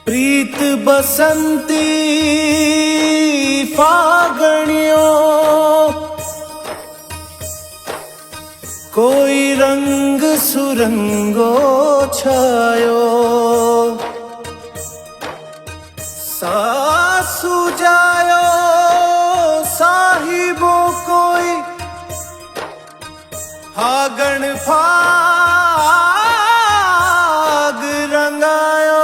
प्रीत बसंती फागणियों, कोई रंग सुरंगो छायो। सासु जायो साहिबो कोई फागण फाग रंगायो।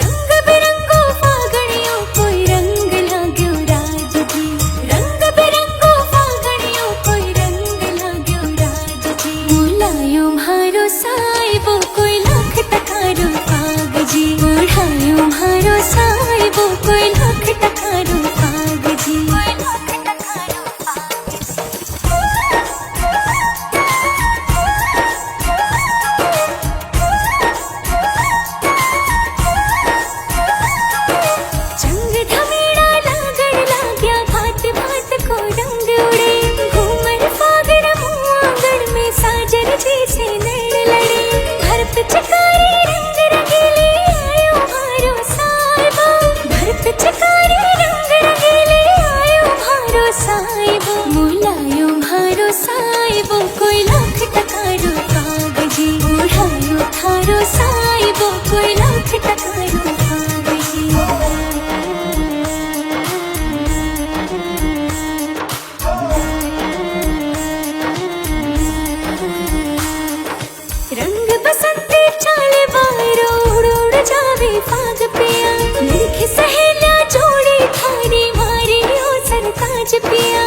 रंग बिरंगो फागणियों कोई रंग लाग्यो राज जी। रंग बिरंगो फागणियों कोई रंग लाग्यो राज जी। बुलायो म्हारो साहिबो कोई लाख टकारो फाग जी। बुलायो म्हारो साहिबो कोई लाख टकारो फाग जी। कोई लाख टकारो फाग जी। चंग धमेड़ा लागण लाग्या भात भात को रंग उड़े। घूमर फागर मुँह आंगन में साजन जैसे नैन लड़े। भर पिचकारी रंग रंगीले आयो म्हारो साहिबो। भर पिचकारी रंग रंगीले आयो म्हारो साहिबो। बुलायो म्हारो साहिबो कोई लाख टकारो फाग जी। बुलायो थारो साहिबो कोई लाख टकारो फाग जी। रंग बसंती चाले बाहरो उड़ उड़ जावे फाग पिया। लिख सहेलिया जोड़ी थारी मारी ओ सरताज पिया।